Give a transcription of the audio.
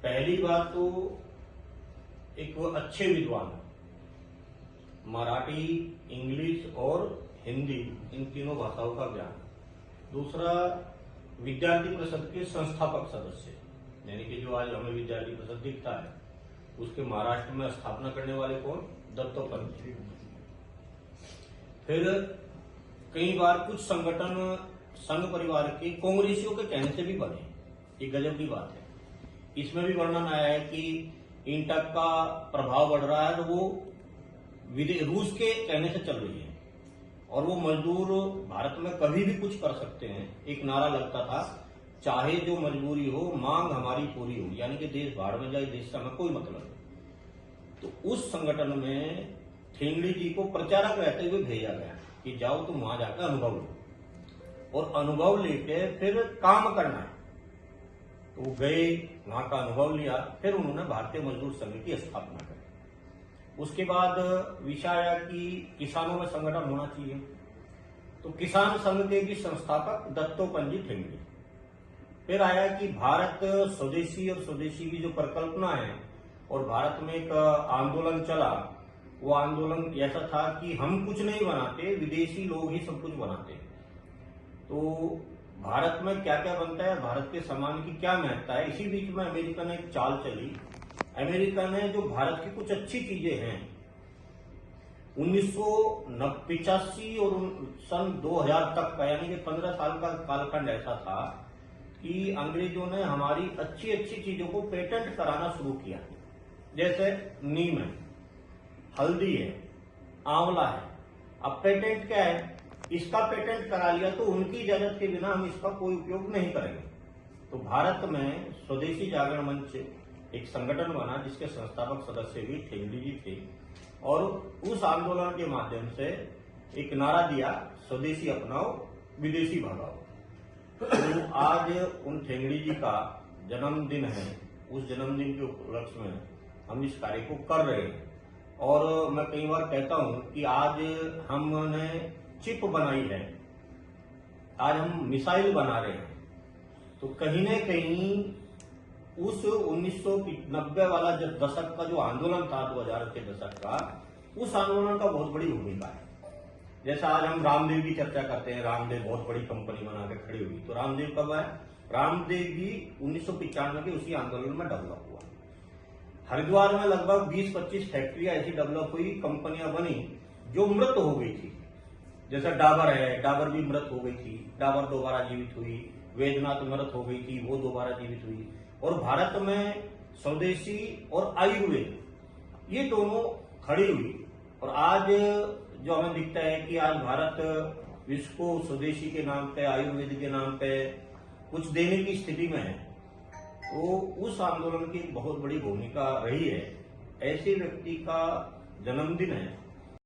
पहली बात तो एक वो अच्छे विद्वान, मराठी, इंग्लिश और हिंदी, इन तीनों भाषाओं का ज्ञान। दूसरा, विद्यार्थी परिषद के संस्थापक सदस्य, यानी कि जो आज हमें विद्यार्थी परिषद दिखता है, उसके महाराष्ट्र में स्थापना करने वाले कौन? दत्तोपंत। फिर कई बार कुछ संगठन संघ परिवार के कांग्रेसियों के कहने से भी बने, ये गजब की बात है। इसमें भी वर्णन आया है कि इंटक का प्रभाव बढ़ रहा है और वो रूस के कहने से चल रही है, और वो मजदूर भारत में कभी भी कुछ कर सकते हैं। एक नारा लगता था, चाहे जो मजबूरी हो, मांग हमारी पूरी हो, यानी कि देश भाड़ में जाए, देश से हमें कोई मतलब नहीं। तो उस संगठन में ठेंगड़ी जी को प्रचारक रहते हुए भेजा गया कि जाओ तुम वहां जाकर अनुभव लो, और अनुभव लेके फिर काम करना है। तो वो गए, वहां का अनुभव लिया, फिर उन्होंने भारतीय मजदूर संघ की स्थापना करी। उसके बाद विषय आया कि किसानों में संगठन होना चाहिए, तो किसान संघ के भी संस्थापक दत्तोपंत जी ठेंगड़ी। फिर आया कि भारत स्वदेशी और स्वदेशी की जो परिकल्पना है, और भारत में एक आंदोलन चला। वो आंदोलन ऐसा था कि हम कुछ नहीं बनाते, विदेशी लोग ही सब कुछ बनाते। तो भारत में क्या क्या बनता है, भारत के सामान की क्या महत्ता है। इसी बीच में अमेरिका ने एक चाल चली। अमेरिका ने जो भारत की कुछ अच्छी चीजें हैं, 1985 और सन 2000 तक का, यानी कि 15 साल का कालखंड ऐसा था कि अंग्रेजों ने हमारी अच्छी अच्छी चीजों को पेटेंट कराना शुरू किया। जैसे नीम है, हल्दी है, आंवला है। अब पेटेंट क्या है, इसका पेटेंट करा लिया तो उनकी इजाजत के बिना हम इसका कोई उपयोग नहीं करेंगे। तो भारत में स्वदेशी जागरण मंच एक संगठन बना, जिसके संस्थापक सदस्य भी ठेंगड़ी जी थे, और उस आंदोलन के माध्यम से एक नारा दिया, स्वदेशी अपनाओ, विदेशी भगाओ। तो आज उन ठेंगड़ी जी का जन्मदिन है, उस जन्मदिन के उपलक्ष्य में हम इस कार्य को कर रहे हैं। और मैं कई बार कहता हूं कि आज हमने चिप बनाई है, आज हम मिसाइल बना रहे हैं। तो कहीं न कहीं उस 1990 वाला जो दशक का जो आंदोलन था, 2000 के दशक का, उस आंदोलन का बहुत बड़ी भूमिका है। जैसा आज हम रामदेव की चर्चा करते हैं, रामदेव बहुत बड़ी कंपनी बना के खड़ी हुई। तो रामदेव कब आए? रामदेव भी 1995 के उसी आंदोलन में डेवलप हुआ। हरिद्वार में लगभग 20-25 फैक्ट्रियां ऐसी डेवलप हुई, कंपनियां बनी जो मृत हो गई थी। जैसा डाबर है, डाबर भी मृत हो गई थी, डाबर दोबारा जीवित हुई। वेदनाथ मृत हो गई थी, वो दोबारा जीवित हुई। और भारत में स्वदेशी और आयुर्वेद, ये दोनों खड़ी हुई। और आज जो हमें दिखता है कि आज भारत विश्व को स्वदेशी के नाम पे, आयुर्वेद के नाम पे कुछ देने की स्थिति में है। तो उस आंदोलन की बहुत बड़ी भूमिका रही है। ऐसे व्यक्ति का जन्मदिन है,